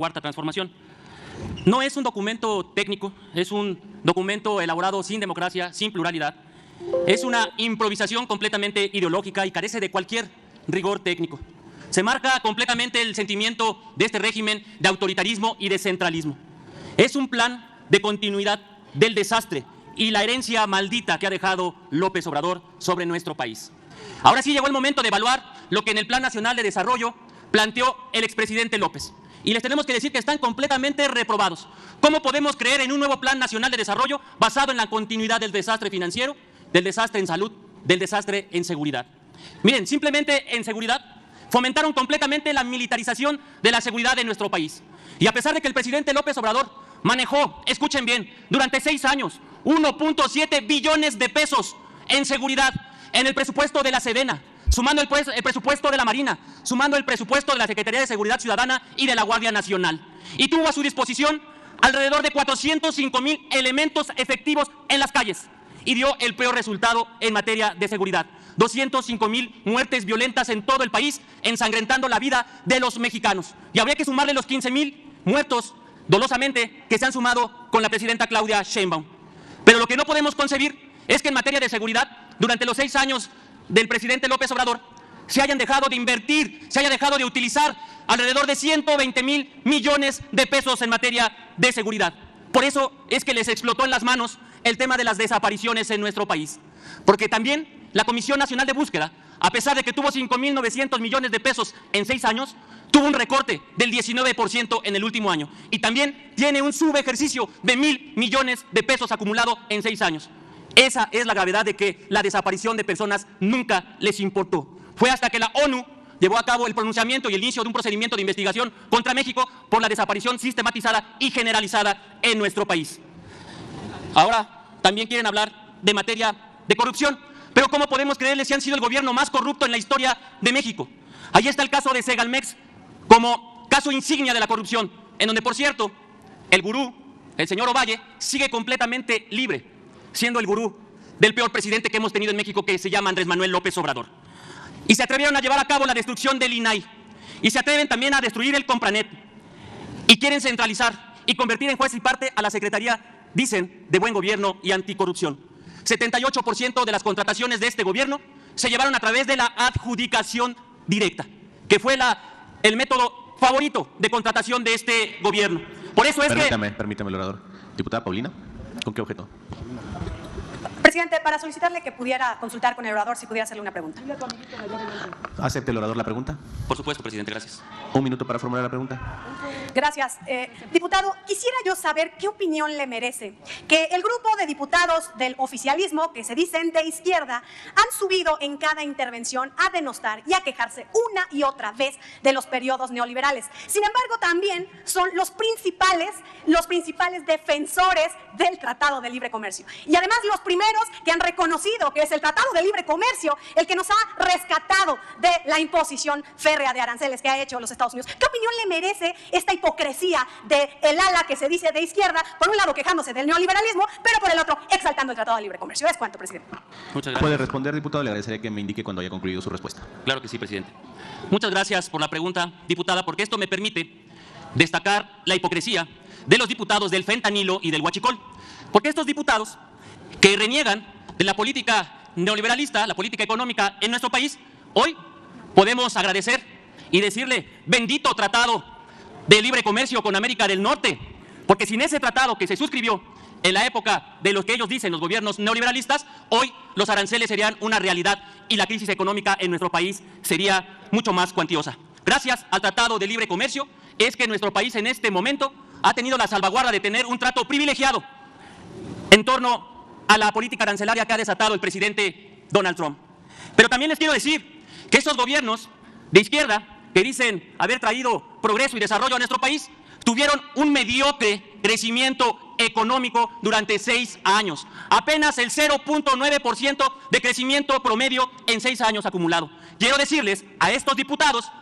Cuarta Transformación. No es un documento técnico, es un documento elaborado sin democracia, sin pluralidad. Es una improvisación completamente ideológica y carece de cualquier rigor técnico. Se marca completamente el sentimiento de este régimen de autoritarismo y de centralismo. Es un plan de continuidad del desastre y la herencia maldita que ha dejado López Obrador sobre nuestro país. Ahora sí llegó el momento de evaluar lo que en el Plan Nacional de Desarrollo planteó el expresidente López. Y les tenemos que decir que están completamente reprobados. ¿Cómo podemos creer en un nuevo Plan Nacional de Desarrollo basado en la continuidad del desastre financiero, del desastre en salud, del desastre en seguridad? Miren, simplemente en seguridad fomentaron completamente la militarización de la seguridad de nuestro país. Y a pesar de que el presidente López Obrador manejó, escuchen bien, durante 6 años, 1.7 billones de pesos en seguridad en el presupuesto de la Sedena, sumando el presupuesto de la Marina, sumando el presupuesto de la Secretaría de Seguridad Ciudadana y de la Guardia Nacional. Y tuvo a su disposición alrededor de 405,000 elementos efectivos en las calles y dio el peor resultado en materia de seguridad. 205,000 muertes violentas en todo el país, ensangrentando la vida de los mexicanos. Y habría que sumarle los 15,000 muertos dolosamente que se han sumado con la presidenta Claudia Sheinbaum. Pero lo que no podemos concebir es que en materia de seguridad, durante los 6 años del presidente López Obrador, se hayan dejado de invertir, se haya dejado de utilizar alrededor de 120,000 millones de pesos en materia de seguridad. Por eso es que les explotó en las manos el tema de las desapariciones en nuestro país. Porque también la Comisión Nacional de Búsqueda, a pesar de que tuvo 5,900 millones de pesos en 6 años, tuvo un recorte del 19% en el último año. Y también tiene un subejercicio de 1,000 millones de pesos acumulado en 6 años. Esa es la gravedad de que la desaparición de personas nunca les importó. Fue hasta que la ONU llevó a cabo el pronunciamiento y el inicio de un procedimiento de investigación contra México por la desaparición sistematizada y generalizada en nuestro país. Ahora también quieren hablar de materia de corrupción, pero ¿cómo podemos creerles si han sido el gobierno más corrupto en la historia de México? Ahí está el caso de Segalmex como caso insignia de la corrupción, en donde, por cierto, el gurú, el señor Ovalle, sigue completamente libre, siendo el gurú del peor presidente que hemos tenido en México, que se llama Andrés Manuel López Obrador. Y se atrevieron a llevar a cabo la destrucción del INAI. Y se atreven también a destruir el Compranet. Y quieren centralizar y convertir en juez y parte a la Secretaría, dicen, de Buen Gobierno y Anticorrupción. 78% de las contrataciones de este gobierno se llevaron a través de la adjudicación directa, que fue el método favorito de contratación de este gobierno. Por eso es Permítame, orador. Diputada Paulina, ¿con qué objeto? Presidente, para solicitarle que pudiera consultar con el orador si pudiera hacerle una pregunta. ¿Acepta el orador la pregunta? Por supuesto, presidente, gracias. 1 minuto para formular la pregunta. Gracias. Diputado, quisiera yo saber qué opinión le merece que el grupo de diputados del oficialismo, que se dicen de izquierda, han subido en cada intervención a denostar y a quejarse una y otra vez de los periodos neoliberales. Sin embargo, también son los principales defensores del Tratado de Libre Comercio. Y además los primeros que han reconocido que es el Tratado de Libre Comercio el que nos ha rescatado de la imposición férrea de aranceles que ha hecho los Estados Unidos. ¿Qué opinión le merece esta hipocresía del ala que se dice de izquierda, por un lado quejándose del neoliberalismo, pero por el otro exaltando el Tratado de Libre Comercio? ¿Es cuánto, presidente? Muchas gracias. ¿Puede responder, diputado? Le agradecería que me indique cuando haya concluido su respuesta. Claro que sí, presidente. Muchas gracias por la pregunta, diputada, porque esto me permite destacar la hipocresía de los diputados del fentanilo y del huachicol. Porque estos diputados que reniegan de la política neoliberalista, la política económica en nuestro país, hoy podemos agradecer y decirle bendito tratado de libre comercio con América del Norte, porque sin ese tratado que se suscribió en la época de lo que ellos dicen los gobiernos neoliberalistas, hoy los aranceles serían una realidad y la crisis económica en nuestro país sería mucho más cuantiosa. Gracias al Tratado de Libre Comercio es que nuestro país en este momento ha tenido la salvaguarda de tener un trato privilegiado en torno a la política arancelaria que ha desatado el presidente Donald Trump. Pero también les quiero decir que esos gobiernos de izquierda que dicen haber traído progreso y desarrollo a nuestro país, tuvieron un mediocre crecimiento económico durante 6 años. Apenas el 0.9% de crecimiento promedio en 6 años acumulado. Quiero decirles a estos diputados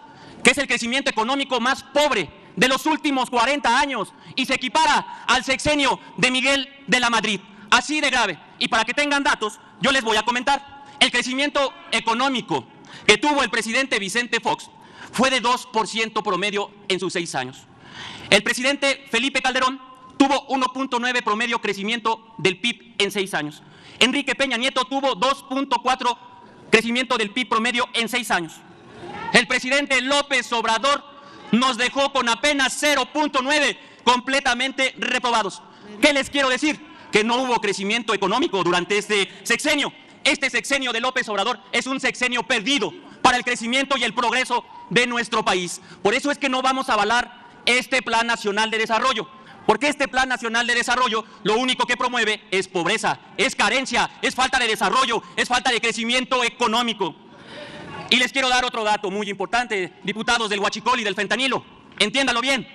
que es el crecimiento económico más pobre de los últimos 40 años y se equipara al sexenio de Miguel de la Madrid. Así de grave. Y para que tengan datos, yo les voy a comentar. El crecimiento económico que tuvo el presidente Vicente Fox fue de 2% promedio en sus 6 años. El presidente Felipe Calderón tuvo 1.9 promedio crecimiento del PIB en 6 años. Enrique Peña Nieto tuvo 2.4 crecimiento del PIB promedio en 6 años. El presidente López Obrador nos dejó con apenas 0.9, completamente reprobados. ¿Qué les quiero decir? Que no hubo crecimiento económico durante este sexenio. Este sexenio de López Obrador es un sexenio perdido para el crecimiento y el progreso de nuestro país. Por eso es que no vamos a avalar este Plan Nacional de Desarrollo, porque este Plan Nacional de Desarrollo lo único que promueve es pobreza, es carencia, es falta de desarrollo, es falta de crecimiento económico. Y les quiero dar otro dato muy importante, diputados del huachicol y del fentanilo. Entiéndalo bien,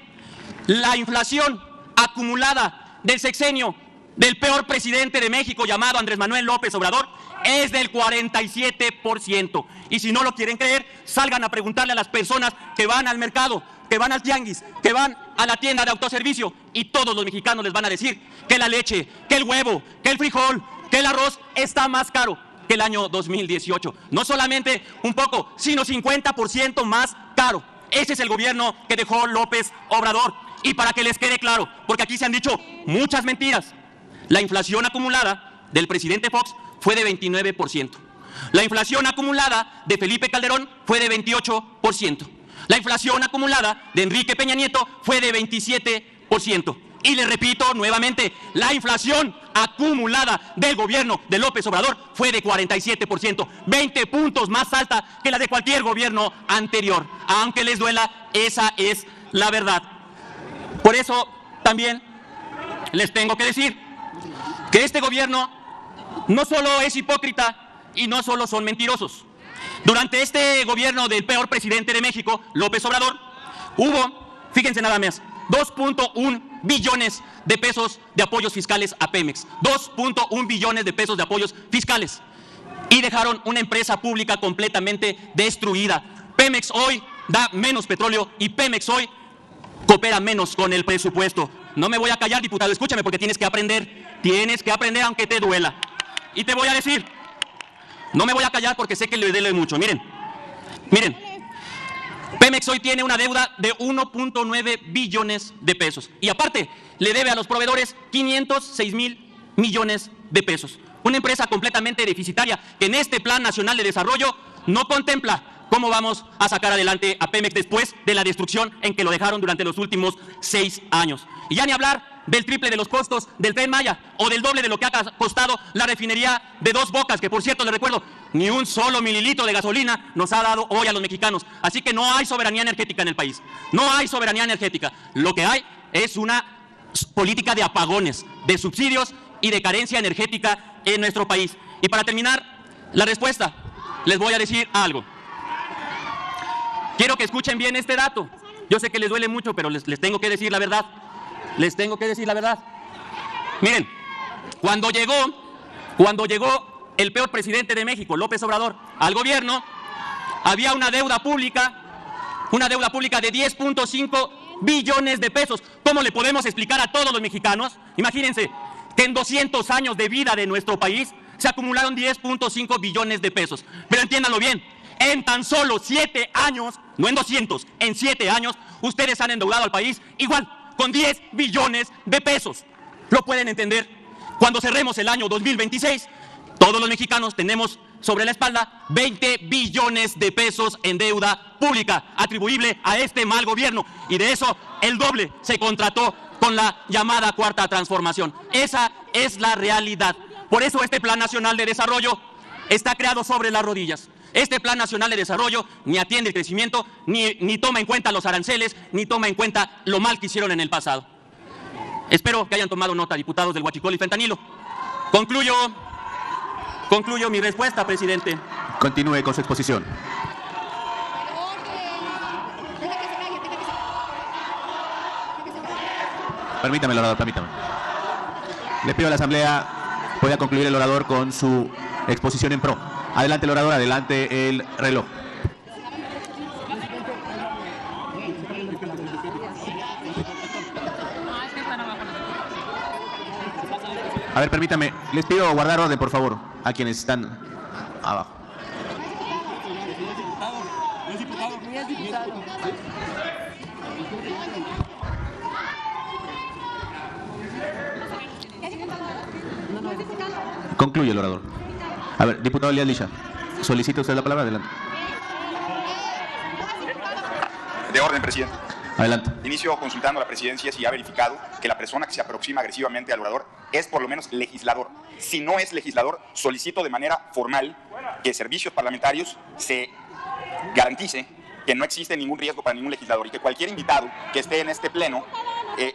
la inflación acumulada del sexenio del peor presidente de México, llamado Andrés Manuel López Obrador, es del 47%. Y si no lo quieren creer, salgan a preguntarle a las personas que van al mercado, que van al tianguis, que van a la tienda de autoservicio, y todos los mexicanos les van a decir que la leche, que el huevo, que el frijol, que el arroz está más caro que el año 2018. No solamente un poco, sino 50% más caro. Ese es el gobierno que dejó López Obrador. Y para que les quede claro, porque aquí se han dicho muchas mentiras, la inflación acumulada del presidente Fox fue de 29%. La inflación acumulada de Felipe Calderón fue de 28%. La inflación acumulada de Enrique Peña Nieto fue de 27%. Y les repito nuevamente, la inflación acumulada del gobierno de López Obrador fue de 47%, 20 puntos más alta que la de cualquier gobierno anterior. Aunque les duela, esa es la verdad. Por eso también les tengo que decir que este gobierno no solo es hipócrita y no solo son mentirosos. Durante este gobierno del peor presidente de México, López Obrador, hubo, fíjense nada más, 2.1 billones de pesos de apoyos fiscales a Pemex. 2.1 billones de pesos de apoyos fiscales. Y dejaron una empresa pública completamente destruida. Pemex hoy da menos petróleo y Pemex hoy coopera menos con el presupuesto. No me voy a callar, diputado, escúchame, porque tienes que aprender aunque te duela. Y te voy a decir, no me voy a callar porque sé que le duele mucho. Miren, Pemex hoy tiene una deuda de 1.9 billones de pesos. Y aparte, le debe a los proveedores 506,000 millones de pesos. Una empresa completamente deficitaria que en este Plan Nacional de Desarrollo no contempla cómo vamos a sacar adelante a Pemex después de la destrucción en que lo dejaron durante los últimos 6 años. Y ya ni hablar del triple de los costos del Tren Maya o del doble de lo que ha costado la refinería de Dos Bocas, que por cierto les recuerdo, ni un solo mililitro de gasolina nos ha dado hoy a los mexicanos. Así que no hay soberanía energética en el país. No hay soberanía energética. Lo que hay es una política de apagones, de subsidios y de carencia energética en nuestro país. Y para terminar la respuesta, les voy a decir algo. Quiero que escuchen bien este dato. Yo sé que les duele mucho, pero les tengo que decir la verdad. Les tengo que decir la verdad. Miren, cuando llegó el peor presidente de México, López Obrador, al gobierno, había una deuda pública de 10.5 billones de pesos. ¿Cómo le podemos explicar a todos los mexicanos? Imagínense que en 200 años de vida de nuestro país se acumularon 10.5 billones de pesos. Pero entiéndanlo bien, en tan solo 7 años, no en 200, en 7 años, ustedes han endeudado al país igual, con 10 billones de pesos. ¿Lo pueden entender? Cuando cerremos el año 2026, todos los mexicanos tenemos sobre la espalda 20 billones de pesos en deuda pública atribuible a este mal gobierno. Y de eso, el doble se contrató con la llamada Cuarta Transformación. Esa es la realidad. Por eso este Plan Nacional de Desarrollo está creado sobre las rodillas. Este Plan Nacional de Desarrollo ni atiende el crecimiento, ni toma en cuenta los aranceles, ni toma en cuenta lo mal que hicieron en el pasado. Espero que hayan tomado nota, diputados del huachicol y fentanilo. Concluyo mi respuesta, presidente. Continúe con su exposición. Permítame, orador, permítame. Le pido a la Asamblea pueda concluir el orador con su exposición en pro. Adelante el orador, adelante el reloj. A ver, permítame, les pido guardar orden, por favor, a quienes están abajo. Concluye el orador. A ver, diputado Elías Licha, ¿solicita usted la palabra? Adelante. De orden, presidente. Adelante. Inicio consultando a la presidencia si ha verificado que la persona que se aproxima agresivamente al orador es por lo menos legislador. Si no es legislador, solicito de manera formal que Servicios Parlamentarios se garantice que no existe ningún riesgo para ningún legislador y que cualquier invitado que esté en este pleno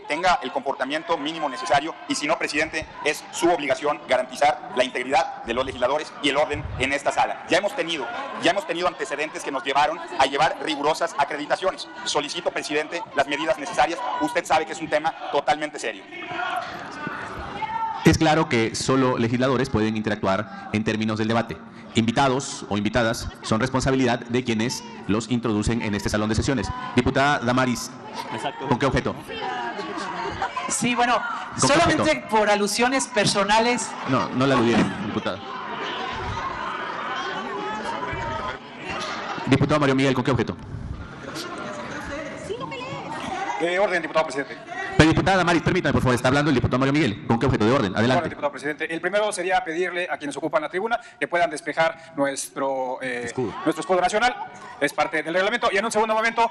tenga el comportamiento mínimo necesario, y si no, presidente, es su obligación garantizar la integridad de los legisladores y el orden en esta sala. Ya hemos tenido antecedentes que nos llevaron a llevar rigurosas acreditaciones. Solicito, presidente, las medidas necesarias. Usted sabe que es un tema totalmente serio. Es claro que solo legisladores pueden interactuar en términos del debate. Invitados o invitadas son responsabilidad de quienes los introducen en este salón de sesiones. Diputada Damaris, ¿con qué objeto? Sí, bueno, ¿Con qué solamente objeto? por alusiones personales. No la aludieron, diputada. Diputado Mario Miguel, ¿con qué objeto? De orden, diputado presidente. Pero diputada Damaris, permítame, por favor, está hablando el diputado Mario Miguel. ¿Con qué objeto de orden? De Adelante. orden, diputado presidente. El primero sería pedirle a quienes ocupan la tribuna que puedan despejar nuestro escudo nacional. Es parte del reglamento. Y en un segundo momento,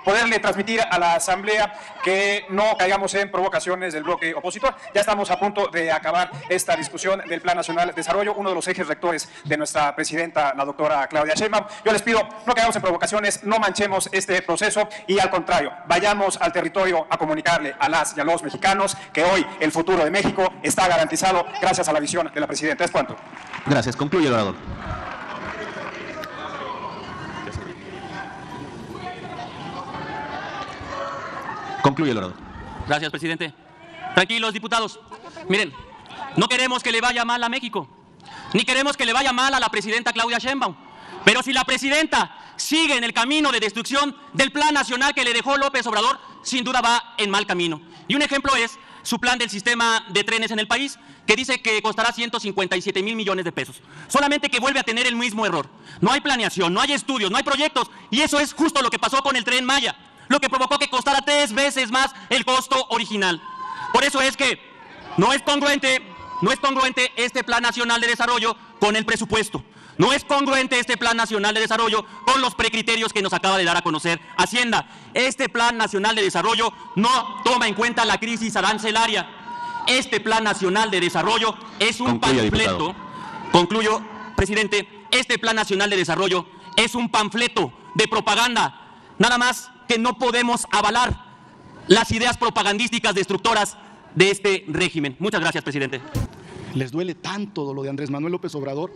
poderle transmitir a la Asamblea que no caigamos en provocaciones del bloque opositor. Ya estamos a punto de acabar esta discusión del Plan Nacional de Desarrollo, uno de los ejes rectores de nuestra presidenta, la doctora Claudia Sheinbaum. Yo les pido, no caigamos en provocaciones, no manchemos este proceso y, al contrario, vayamos al territorio a comunicarle a las y a los mexicanos que hoy el futuro de México está garantizado gracias a la visión de la presidenta. Es cuanto. Gracias. Concluye el orador. Concluye el orador. Gracias, presidente. Tranquilos, diputados. Miren, no queremos que le vaya mal a México, ni queremos que le vaya mal a la presidenta Claudia Sheinbaum. Pero si la presidenta sigue en el camino de destrucción del plan nacional que le dejó López Obrador, sin duda va en mal camino. Y un ejemplo es su plan del sistema de trenes en el país, que dice que costará 157,000 millones de pesos. Solamente que vuelve a tener el mismo error. No hay planeación, no hay estudios, no hay proyectos. Y eso es justo lo que pasó con el Tren Maya, lo que provocó que costara 3 veces más el costo original. Por eso es que no es congruente este Plan Nacional de Desarrollo con el presupuesto. No es congruente este Plan Nacional de Desarrollo con los precriterios que nos acaba de dar a conocer Hacienda. Este Plan Nacional de Desarrollo no toma en cuenta la crisis arancelaria. Este Plan Nacional de Desarrollo es un panfleto. Concluyo, presidente. Este Plan Nacional de Desarrollo es un panfleto de propaganda. Nada más que no podemos avalar las ideas propagandísticas destructoras de este régimen. Muchas gracias, presidente. Les duele tanto lo de Andrés Manuel López Obrador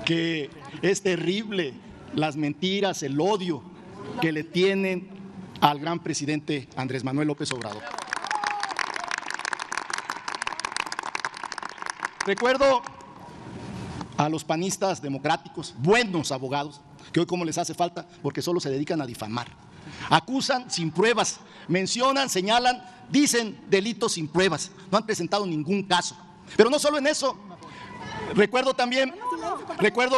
que es terrible las mentiras, el odio que le tienen al gran presidente Andrés Manuel López Obrador. Recuerdo a los panistas democráticos, buenos abogados, que hoy como les hace falta porque solo se dedican a difamar. Acusan sin pruebas, mencionan, señalan, dicen delitos sin pruebas, no han presentado ningún caso. Pero no solo en eso, recuerdo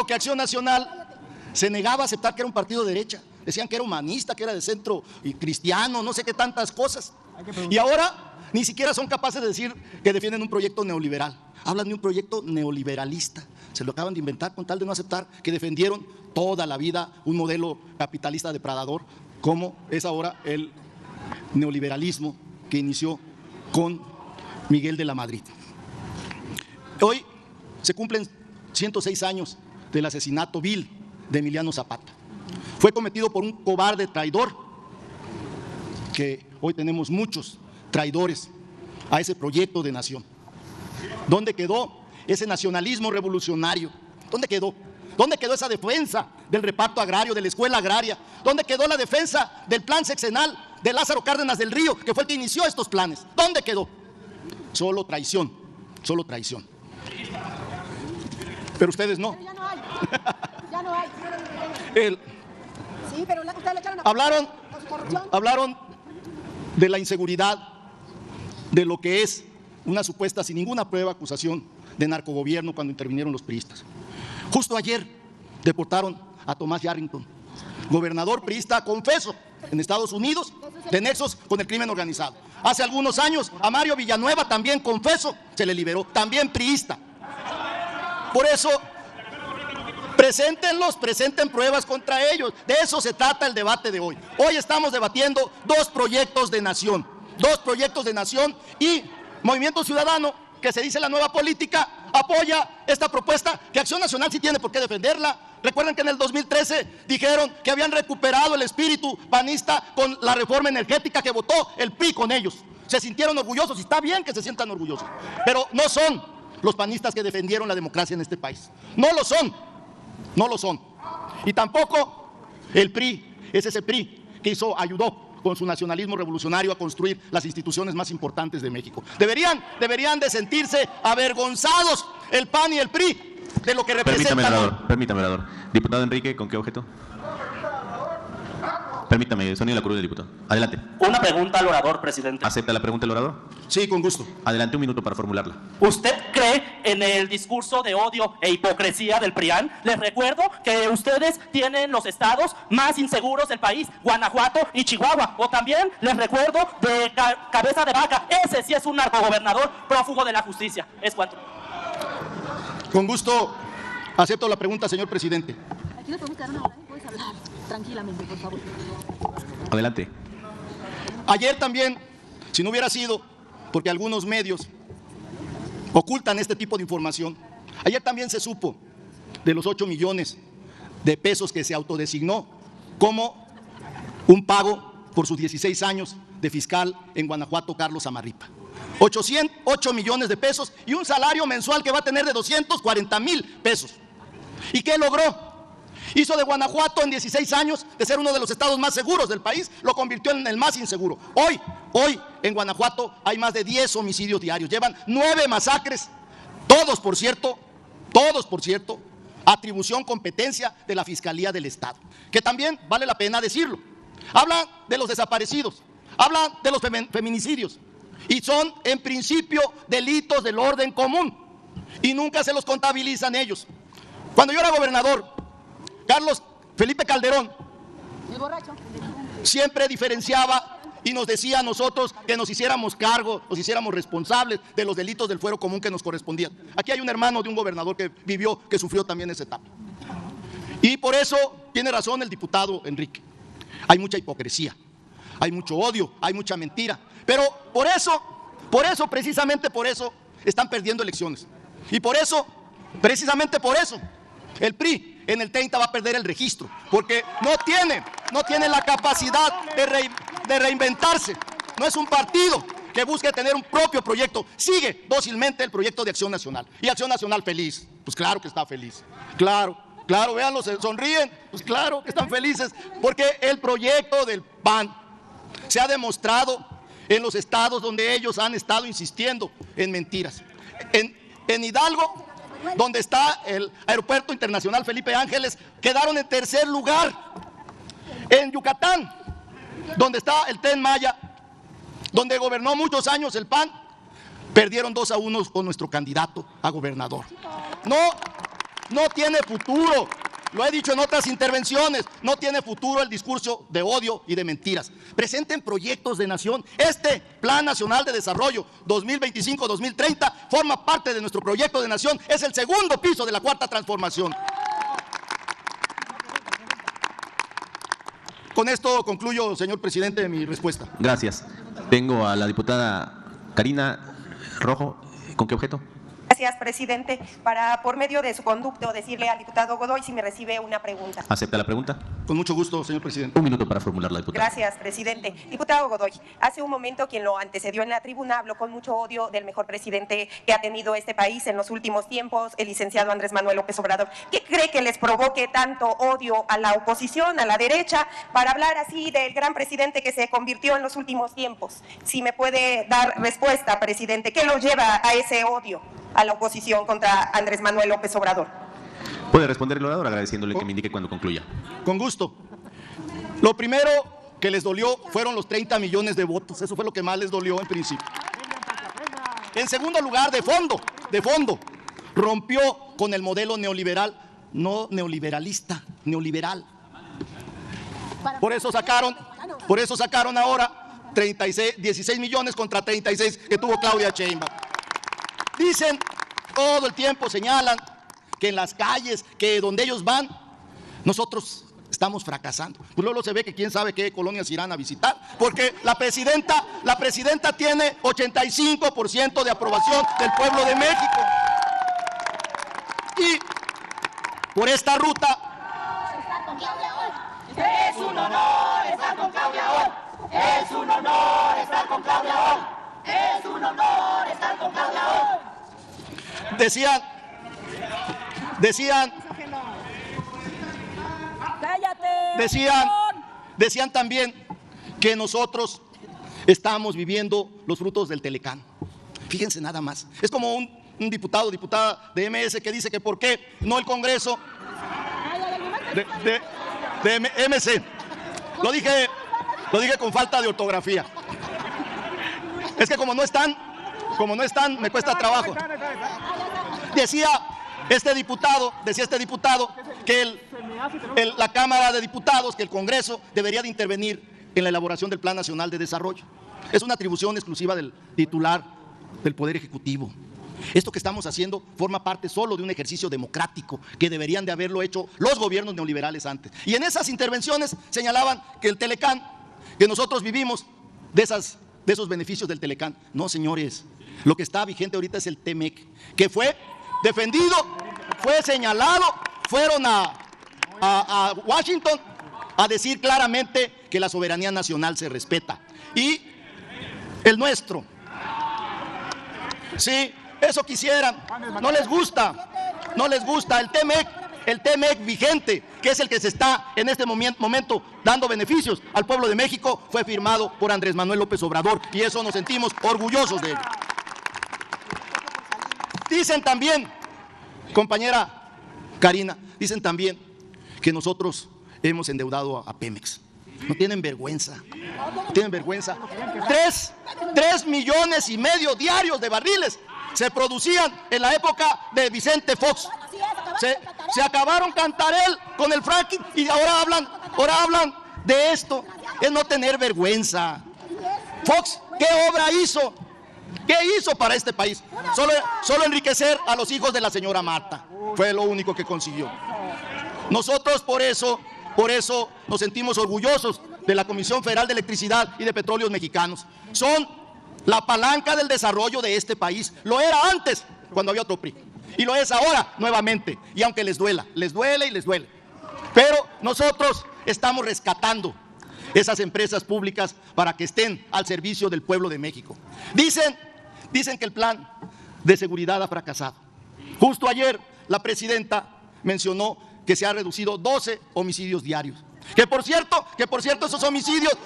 que Acción Nacional se negaba a aceptar que era un partido de derecha, decían que era humanista, que era de centro y cristiano, no sé qué tantas cosas. Y ahora ni siquiera son capaces de decir que defienden un proyecto neoliberal, hablan de un proyecto neoliberalista, se lo acaban de inventar con tal de no aceptar que defendieron toda la vida un modelo capitalista depredador como es ahora el neoliberalismo que inició con Miguel de la Madrid. Hoy se cumplen 106 años del asesinato vil de Emiliano Zapata. Fue cometido por un cobarde traidor, que hoy tenemos muchos traidores a ese proyecto de nación. ¿Dónde quedó ese nacionalismo revolucionario? ¿Dónde quedó? ¿Dónde quedó esa defensa del reparto agrario, de la escuela agraria? ¿Dónde quedó la defensa del plan sexenal de Lázaro Cárdenas del Río, que fue el que inició estos planes? ¿Dónde quedó? Solo traición, solo traición. Pero ustedes no. Pero ya no hay. Ya no hay. Sí, pero ustedes le echaron a... Hablaron de la inseguridad, de lo que es una supuesta, sin ninguna prueba, acusación de narcogobierno cuando intervinieron los priistas. Justo ayer deportaron a Tomás Yarrington, gobernador priista confeso en Estados Unidos, de nexos con el crimen organizado. Hace algunos años a Mario Villanueva, también confeso, se le liberó, también priista. Por eso, preséntenlos, presenten pruebas contra ellos. De eso se trata el debate de hoy. Hoy estamos debatiendo dos proyectos de nación y Movimiento Ciudadano, que se dice la nueva política, apoya esta propuesta que Acción Nacional sí tiene por qué defenderla. Recuerden que en el 2013 dijeron que habían recuperado el espíritu panista con la reforma energética que votó el PRI con ellos. Se sintieron orgullosos y está bien que se sientan orgullosos, pero no son los panistas que defendieron la democracia en este país. No lo son. Y tampoco el PRI, es ese PRI que ayudó con su nacionalismo revolucionario a construir las instituciones más importantes de México. Deberían de sentirse avergonzados el PAN y el PRI de lo que representan. Permítame, orador. Diputado Enrique, ¿con qué objeto? Permítame, Sonia La Cruz, del diputado. Adelante. Una pregunta al orador, presidente. ¿Acepta la pregunta del orador? Sí, con gusto. Adelante, 1 minuto para formularla. ¿Usted cree en el discurso de odio e hipocresía del PRIAN? Les recuerdo que ustedes tienen los estados más inseguros del país, Guanajuato y Chihuahua. O también les recuerdo de Cabeza de Vaca. Ese sí es un narcogobernador prófugo de la justicia. Es cuanto. Con gusto acepto la pregunta, señor presidente. Aquí le podemos quedar una hora, puedes hablar tranquilamente, por favor. Adelante. Ayer también, si no hubiera sido porque algunos medios ocultan este tipo de información, ayer también se supo de los 8 millones de pesos que se autodesignó como un pago por sus 16 años de fiscal en Guanajuato, Carlos Amarripa. 8 millones de pesos y un salario mensual que va a tener de 240,000 pesos. ¿Y qué logró? Hizo de Guanajuato en 16 años, de ser uno de los estados más seguros del país, lo convirtió en el más inseguro. Hoy en Guanajuato hay más de 10 homicidios diarios, llevan 9 masacres, todos por cierto, atribución, competencia de la Fiscalía del Estado, que también vale la pena decirlo. Hablan de los desaparecidos, hablan de los feminicidios, y son en principio delitos del orden común, y nunca se los contabilizan ellos. Cuando yo era gobernador, Carlos Felipe Calderón siempre diferenciaba y nos decía a nosotros que nos hiciéramos cargo, nos hiciéramos responsables de los delitos del fuero común que nos correspondían. Aquí hay un hermano de un gobernador que sufrió también esa etapa. Y por eso tiene razón el diputado Enrique. Hay mucha hipocresía, hay mucho odio, hay mucha mentira. Pero precisamente por eso, están perdiendo elecciones. Y precisamente por eso, el PRI en el 30 va a perder el registro, porque no tiene la capacidad de reinventarse. No es un partido que busque tener un propio proyecto. Sigue dócilmente el proyecto de Acción Nacional. Y Acción Nacional feliz. Pues claro que está feliz. Claro, véanlos, sonríen. Pues claro que están felices, porque el proyecto del PAN se ha demostrado en los estados donde ellos han estado insistiendo en mentiras. En Hidalgo, donde está el Aeropuerto Internacional Felipe Ángeles, quedaron en tercer lugar. En Yucatán, donde está el Tren Maya, donde gobernó muchos años el PAN, perdieron 2-1 con nuestro candidato a gobernador. No tiene futuro. Lo he dicho en otras intervenciones, no tiene futuro el discurso de odio y de mentiras. Presenten proyectos de nación. Este Plan Nacional de Desarrollo 2025-2030 forma parte de nuestro proyecto de nación. Es el segundo piso de la Cuarta Transformación. Con esto concluyo, señor presidente, mi respuesta. Gracias. Tengo a la diputada Karina Rojo. ¿Con qué objeto? Gracias, presidente. Para, por medio de su conducto, decirle al diputado Godoy si me recibe una pregunta. ¿Acepta la pregunta? Con mucho gusto, señor presidente. 1 minuto para formularla, diputada. Gracias, presidente. Diputado Godoy, hace un momento quien lo antecedió en la tribuna habló con mucho odio del mejor presidente que ha tenido este país en los últimos tiempos, el licenciado Andrés Manuel López Obrador. ¿Qué cree que les provoque tanto odio a la oposición, a la derecha, para hablar así del gran presidente que se convirtió en los últimos tiempos? Si me puede dar respuesta, presidente, ¿qué lo lleva a ese odio a la oposición contra Andrés Manuel López Obrador? Puede responder el orador agradeciéndole que me indique cuando concluya. Con gusto. Lo primero que les dolió fueron los 30 millones de votos. Eso fue lo que más les dolió en principio. En segundo lugar, de fondo, rompió con el modelo neoliberal, no neoliberalista, neoliberal. Por eso sacaron ahora 16 millones contra 36 que tuvo Claudia Sheinbaum. Dicen, todo el tiempo señalan que en las calles, que donde ellos van, nosotros estamos fracasando. Pues luego se ve que quién sabe qué colonias irán a visitar, porque la presidenta tiene 85% de aprobación del pueblo de México. Y por esta ruta... Es un honor estar con Claudia hoy. Es un honor estar con Claudia hoy. Es un honor estar con Claudia hoy. Decían también que nosotros estamos viviendo los frutos del Telecán. Fíjense nada más. Es como un diputada de MS que dice que por qué no el Congreso de MC. Lo dije con falta de ortografía. Es que como no están, me cuesta trabajo. Decía este diputado que la Cámara de Diputados, que el Congreso debería de intervenir en la elaboración del Plan Nacional de Desarrollo. Es una atribución exclusiva del titular del Poder Ejecutivo. Esto que estamos haciendo forma parte solo de un ejercicio democrático que deberían de haberlo hecho los gobiernos neoliberales antes. Y en esas intervenciones señalaban que el Telecán, que nosotros vivimos de esos beneficios del Telecán. No, señores, lo que está vigente ahorita es el TEMEC, que fue defendido, fue señalado, fueron a Washington a decir claramente que la soberanía nacional se respeta. Y el nuestro, sí, eso quisieran, no les gusta el TEMEC vigente, que es el que se está en este momento dando beneficios al pueblo de México, fue firmado por Andrés Manuel López Obrador, y eso nos sentimos orgullosos de él. Dicen también, compañera Karina, dicen también que nosotros hemos endeudado a Pemex. No tienen vergüenza. No tienen vergüenza. 3,5 millones diarios de barriles se producían en la época de Vicente Fox. Se acabaron Cantarell con el fracking y ahora hablan de esto. Es no tener vergüenza. Fox, ¿qué obra hizo? ¿Qué hizo para este país? Solo enriquecer a los hijos de la señora Marta. Fue lo único que consiguió. Nosotros por eso nos sentimos orgullosos de la Comisión Federal de Electricidad y de Petróleos Mexicanos. Son la palanca del desarrollo de este país. Lo era antes, cuando había otro PRI. Y lo es ahora, nuevamente. Y aunque les duele. Pero nosotros estamos rescatando esas empresas públicas para que estén al servicio del pueblo de México. Dicen que el plan de seguridad ha fracasado. Justo ayer la presidenta mencionó que se ha reducido 12 homicidios diarios. Que por cierto esos homicidios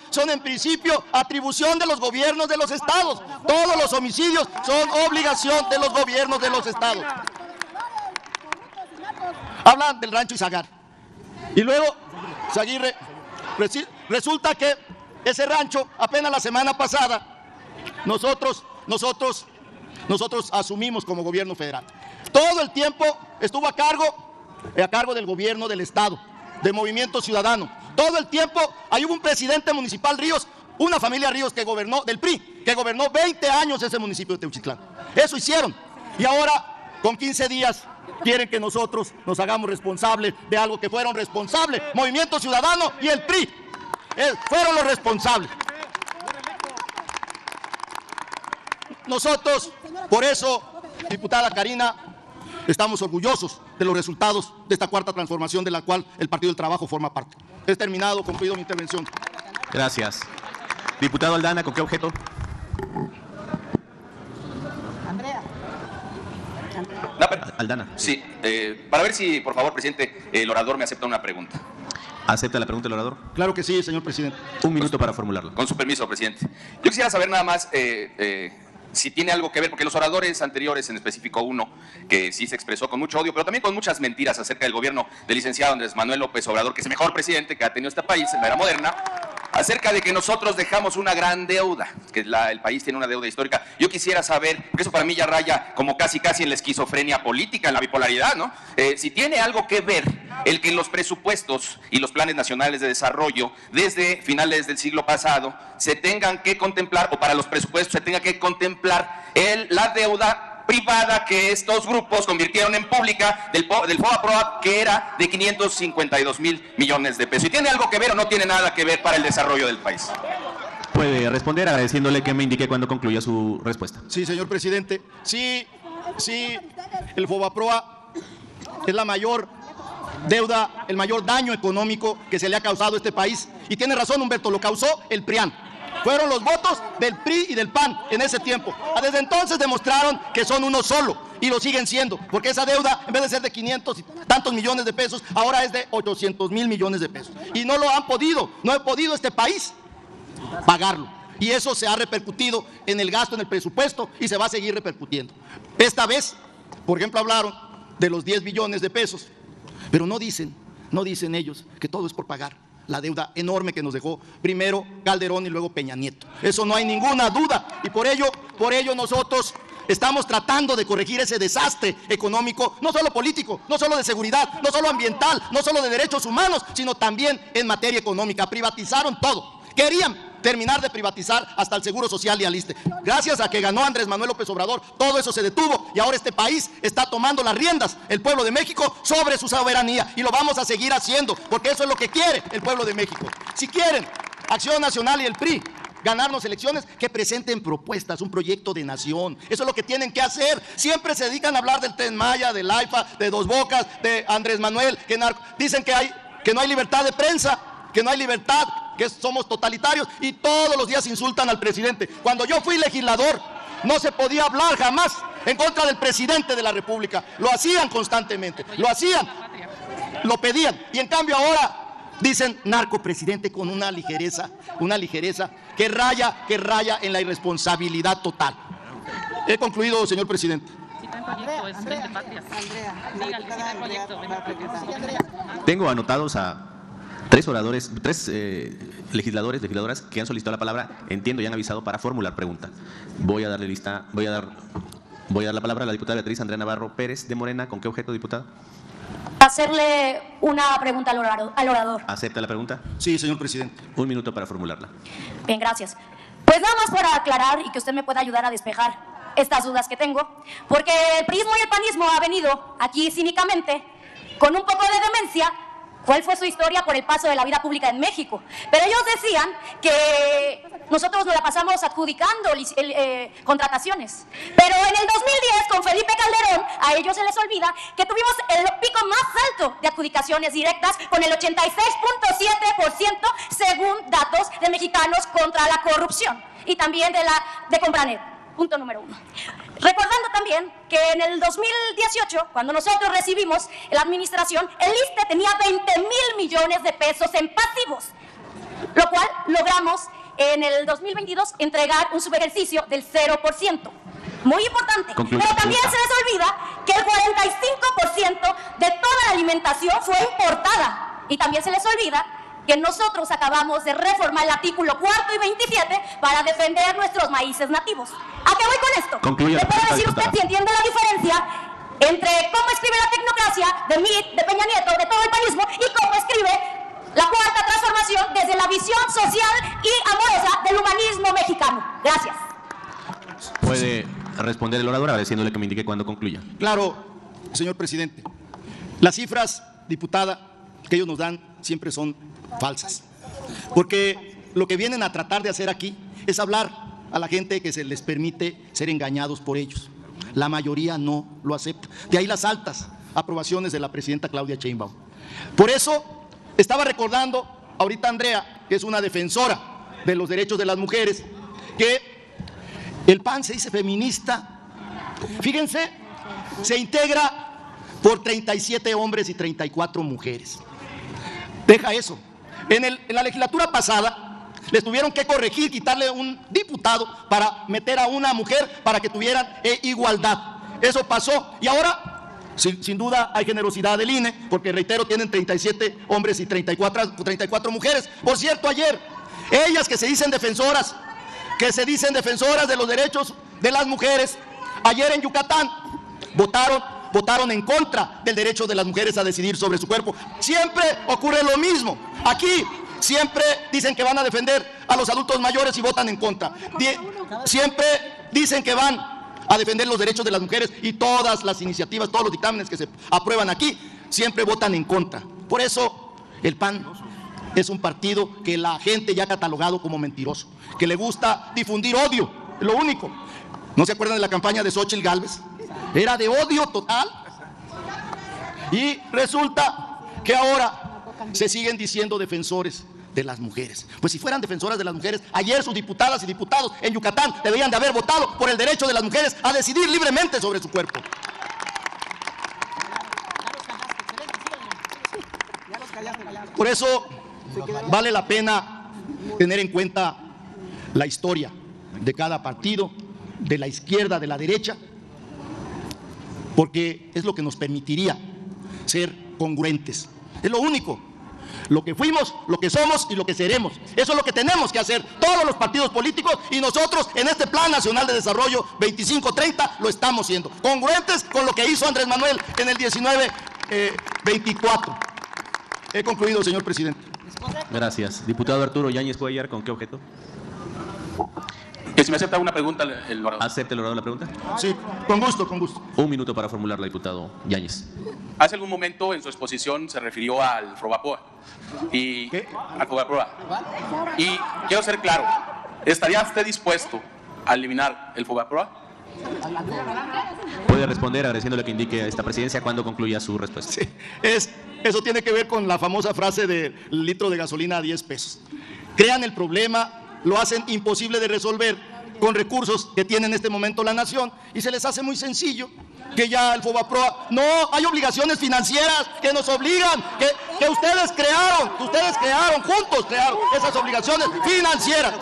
son en principio atribución de los gobiernos de los estados. Todos los homicidios son obligación de los gobiernos de los estados. Hablan del rancho Izagar. Y luego, Zaguirre, resulta que ese rancho, apenas la semana pasada, nosotros asumimos como gobierno federal. Todo el tiempo estuvo a cargo del gobierno del estado, de Movimiento Ciudadano. Todo el tiempo ahí hubo un presidente municipal Ríos, una familia Ríos que gobernó, del PRI, que gobernó 20 años ese municipio de Teuchitlán. Eso hicieron. Y ahora, con 15 días, quieren que nosotros nos hagamos responsables de algo que fueron responsables. Movimiento Ciudadano y el PRI fueron los responsables. Nosotros, por eso, diputada Karina, estamos orgullosos de los resultados de esta cuarta transformación de la cual el Partido del Trabajo forma parte. He terminado, concluido mi intervención. Gracias. Diputado Aldana, ¿con qué objeto? Aldana. Sí, para ver si, por favor, presidente, el orador me acepta una pregunta. ¿Acepta la pregunta del orador? Claro que sí, señor presidente. Un minuto para formularla. Con su permiso, presidente. Yo quisiera saber nada más si tiene algo que ver, porque los oradores anteriores, en específico uno, que sí se expresó con mucho odio, pero también con muchas mentiras acerca del gobierno del licenciado Andrés Manuel López Obrador, que es el mejor presidente que ha tenido este país en la era moderna, acerca de que nosotros dejamos una gran deuda, que el país tiene una deuda histórica. Yo quisiera saber, porque eso para mí ya raya como casi en la esquizofrenia política, en la bipolaridad, ¿no? Si tiene algo que ver el que los presupuestos y los planes nacionales de desarrollo desde finales del siglo pasado se tengan que contemplar, o para los presupuestos se tenga que contemplar la deuda privada que estos grupos convirtieron en pública del FOBAPROA, que era de 552,000 millones de pesos. ¿Y tiene algo que ver o no tiene nada que ver para el desarrollo del país? Puede responder agradeciéndole que me indique cuando concluya su respuesta. Sí, señor presidente. Sí, el FOBAPROA es la mayor deuda, el mayor daño económico que se le ha causado a este país. Y tiene razón, Humberto, lo causó el PRIAN. Fueron los votos del PRI y del PAN en ese tiempo. Desde entonces demostraron que son uno solo y lo siguen siendo, porque esa deuda, en vez de ser de 500 y tantos millones de pesos, ahora es de 800,000 millones de pesos. Y no lo han podido, no ha podido este país pagarlo. Y eso se ha repercutido en el gasto, en el presupuesto, y se va a seguir repercutiendo. Esta vez, por ejemplo, hablaron de los 10 billones de pesos, pero no dicen ellos que todo es por pagar la deuda enorme que nos dejó primero Calderón y luego Peña Nieto. Eso no hay ninguna duda, y por ello nosotros estamos tratando de corregir ese desastre económico, no solo político, no solo de seguridad, no solo ambiental, no solo de derechos humanos, sino también en materia económica. Privatizaron todo. Querían terminar de privatizar hasta el Seguro Social y al ISSSTE. Gracias a que ganó Andrés Manuel López Obrador, todo eso se detuvo y ahora este país está tomando las riendas, el pueblo de México, sobre su soberanía, y lo vamos a seguir haciendo, porque eso es lo que quiere el pueblo de México. Si quieren Acción Nacional y el PRI ganarnos elecciones, que presenten propuestas, un proyecto de nación. Eso es lo que tienen que hacer. Siempre se dedican a hablar del Tren Maya, del AIFA, de Dos Bocas, de Andrés Manuel, dicen que no hay libertad de prensa, que no hay libertad, que somos totalitarios, y todos los días insultan al presidente. Cuando yo fui legislador, no se podía hablar jamás en contra del presidente de la República. Lo hacían constantemente, lo pedían, y en cambio ahora dicen narcopresidente con una ligereza que raya en la irresponsabilidad total. He concluido, señor presidente. Tengo anotados a tres legisladoras que han solicitado la palabra, entiendo y han avisado para formular pregunta. Voy a dar la palabra a la diputada Beatriz Andrea Navarro Pérez de Morena. ¿Con qué objeto, diputada? Hacerle una pregunta al orador. ¿Acepta la pregunta? Sí, señor presidente. 1 minuto para formularla. Bien, gracias. Pues nada más para aclarar y que usted me pueda ayudar a despejar estas dudas que tengo, porque el priismo y el panismo ha venido aquí cínicamente, con un poco de demencia, cuál fue su historia por el paso de la vida pública en México. Pero ellos decían que nosotros nos la pasamos adjudicando contrataciones. Pero en el 2010, con Felipe Calderón, a ellos se les olvida que tuvimos el pico más alto de adjudicaciones directas, con el 86.7% según datos de Mexicanos contra la Corrupción, y también de Compranet. Punto número 1. Recordando también que en el 2018, cuando nosotros recibimos la administración, el ISSSTE tenía 20,000 millones de pesos en pasivos, lo cual logramos en el 2022 entregar un subejercicio del 0%. Muy importante. Concluye. Pero también se les olvida que el 45% de toda la alimentación fue importada. Y también se les olvida que nosotros acabamos de reformar el artículo 4 y 27 para defender nuestros maíces nativos. ¿A qué voy con esto? Concluye. ¿Me puede decir usted si entiende la diferencia entre cómo escribe la tecnocracia de MIT, de Peña Nieto, de todo el panismo, y cómo escribe la cuarta transformación desde la visión social y amorosa del humanismo mexicano? Gracias. Puede responder el orador agradeciéndole que me indique cuándo concluya. Claro, señor presidente. Las cifras, diputada, que ellos nos dan siempre son falsas, porque lo que vienen a tratar de hacer aquí es hablar a la gente que se les permite ser engañados por ellos. La mayoría no lo acepta. De ahí las altas aprobaciones de la presidenta Claudia Sheinbaum. Por eso estaba recordando ahorita Andrea, que es una defensora de los derechos de las mujeres, que el PAN se dice feminista. Fíjense, se integra por 37 hombres y 34 mujeres. Deja eso. En la legislatura pasada les tuvieron que corregir, quitarle un diputado para meter a una mujer para que tuvieran igualdad. Eso pasó y ahora, sin duda, hay generosidad del INE, porque reitero, tienen 37 hombres y 34 mujeres. Por cierto, ayer, ellas que se dicen defensoras de los derechos de las mujeres, ayer en Yucatán votaron en contra del derecho de las mujeres a decidir sobre su cuerpo. Siempre ocurre lo mismo. Aquí siempre dicen que van a defender a los adultos mayores y votan en contra. Siempre dicen que van a defender los derechos de las mujeres, y todas las iniciativas, todos los dictámenes que se aprueban aquí, siempre votan en contra. Por eso el PAN es un partido que la gente ya ha catalogado como mentiroso, que le gusta difundir odio, es lo único. ¿No se acuerdan de la campaña de Xóchitl Gálvez? Era de odio total. Y resulta que ahora se siguen diciendo defensores de las mujeres. Pues si fueran defensoras de las mujeres, ayer sus diputadas y diputados en Yucatán deberían de haber votado por el derecho de las mujeres a decidir libremente sobre su cuerpo. Por eso vale la pena tener en cuenta la historia de cada partido, de la izquierda, de la derecha, porque es lo que nos permitiría ser congruentes. Es lo único, lo que fuimos, lo que somos y lo que seremos. Eso es lo que tenemos que hacer todos los partidos políticos, y nosotros en este Plan Nacional de Desarrollo 25-30 lo estamos haciendo, congruentes con lo que hizo Andrés Manuel en el 19-24. He concluido, señor presidente. Gracias. Diputado Arturo Yáñez Cuellar, ¿con qué objeto? Que si me acepta una pregunta el orador. ¿Acepta el orador la pregunta? Sí, con gusto, con gusto. 1 minuto para formularla, diputado Yáñez. Hace algún momento en su exposición se refirió al FOBAPROA. Al FOBAPROA. Y quiero ser claro, ¿estaría usted dispuesto a eliminar el FOBAPROA? Puede responder agradeciéndole que indique a esta presidencia cuando concluya su respuesta. Sí, eso tiene que ver con la famosa frase del litro de gasolina a 10 pesos. Crean el problema, lo hacen imposible de resolver con recursos que tiene en este momento la nación, y se les hace muy sencillo que ya el FOBAPROA, no, hay obligaciones financieras que nos obligan, que ustedes crearon, juntos crearon esas obligaciones financieras.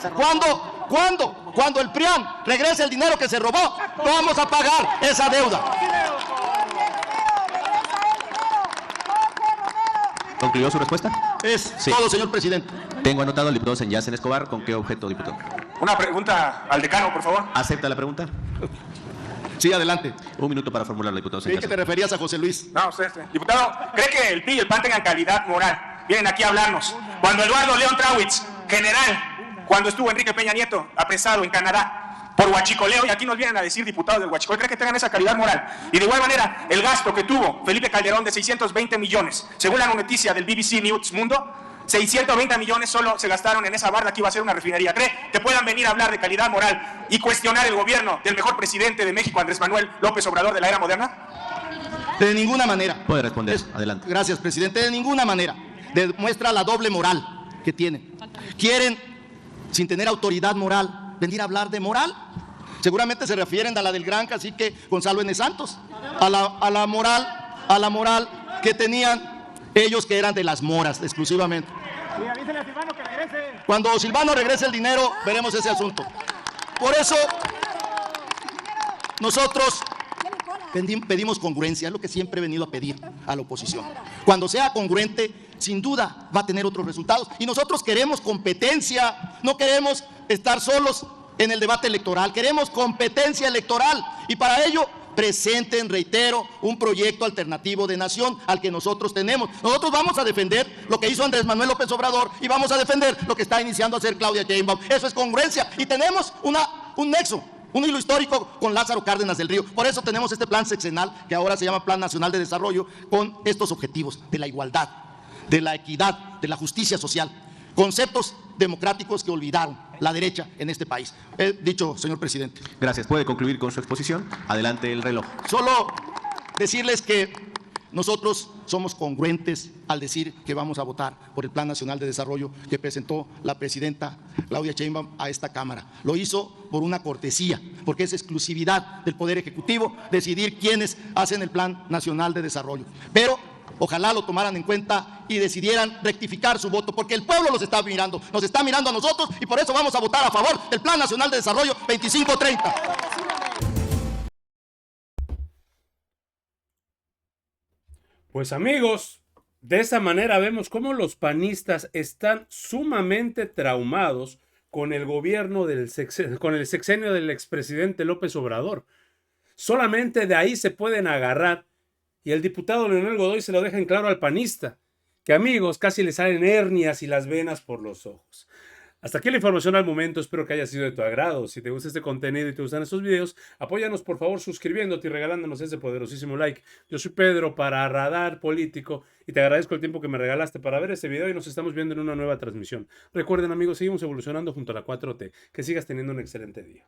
Cuando el PRIAN regrese el dinero que se robó, vamos a pagar esa deuda. ¿Concluyó su respuesta? Es sí. Todo, señor presidente. Tengo anotado al diputado Senyacen Escobar. ¿Con qué objeto, diputado? Una pregunta al decano, por favor. ¿Acepta la pregunta? Sí, adelante. 1 minuto para formular, diputado Senyacen. ¿Qué te referías a José Luis? No, usted. Diputado, ¿cree que el PRI y el PAN tengan calidad moral? Vienen aquí a hablarnos. Cuando Eduardo León Trawitz, general, cuando estuvo Enrique Peña Nieto apresado en Canadá por huachicoleo, y aquí nos vienen a decir diputados del huachicoleo, ¿cree que tengan esa calidad moral? Y de igual manera, el gasto que tuvo Felipe Calderón de 620 millones, según la noticia del BBC News Mundo, 620 millones solo se gastaron en esa barda que iba a ser una refinería. ¿Cree que puedan venir a hablar de calidad moral y cuestionar el gobierno del mejor presidente de México, Andrés Manuel López Obrador, de la era moderna? De ninguna manera. Puede responder, adelante. Gracias, presidente. De ninguna manera. Demuestra la doble moral que tienen. Quieren, sin tener autoridad moral, venir a hablar de moral. Seguramente se refieren a la del gran cacique Gonzalo N. Santos, a la moral que tenían ellos, que eran de las moras exclusivamente. Avísele a Silvano que regrese. Cuando Silvano regrese el dinero, veremos ese asunto. Por eso, nosotros pedimos congruencia, es lo que siempre he venido a pedir a la oposición. Cuando sea congruente, sin duda va a tener otros resultados. Y nosotros queremos competencia, no queremos estar solos en el debate electoral, queremos competencia electoral. Y para ello, presenten, reitero, un proyecto alternativo de nación al que nosotros tenemos. Nosotros vamos a defender lo que hizo Andrés Manuel López Obrador y vamos a defender lo que está iniciando a hacer Claudia Sheinbaum. Eso es congruencia, y tenemos un nexo, un hilo histórico con Lázaro Cárdenas del Río. Por eso tenemos este plan sexenal, que ahora se llama Plan Nacional de Desarrollo, con estos objetivos de la igualdad, de la equidad, de la justicia social, conceptos democráticos que olvidaron la derecha en este país. He dicho, señor presidente. Gracias. ¿Puede concluir con su exposición? Adelante el reloj. Solo decirles que nosotros somos congruentes al decir que vamos a votar por el Plan Nacional de Desarrollo que presentó la presidenta Claudia Sheinbaum a esta Cámara. Lo hizo por una cortesía, porque es exclusividad del Poder Ejecutivo decidir quiénes hacen el Plan Nacional de Desarrollo. Pero ojalá lo tomaran en cuenta y decidieran rectificar su voto, porque el pueblo los está mirando, nos está mirando a nosotros, y por eso vamos a votar a favor del Plan Nacional de Desarrollo 25-30. Pues amigos, de esa manera vemos cómo los panistas están sumamente traumados con el gobierno con el sexenio del expresidente López Obrador. Solamente de ahí se pueden agarrar. Y el diputado Leonel Godoy se lo deja en claro al panista, que amigos, casi le salen hernias y las venas por los ojos. Hasta aquí la información al momento, espero que haya sido de tu agrado. Si te gusta este contenido y te gustan estos videos, apóyanos por favor suscribiéndote y regalándonos ese poderosísimo like. Yo soy Pedro para Radar Político y te agradezco el tiempo que me regalaste para ver este video y nos estamos viendo en una nueva transmisión. Recuerden amigos, seguimos evolucionando junto a la 4T. Que sigas teniendo un excelente día.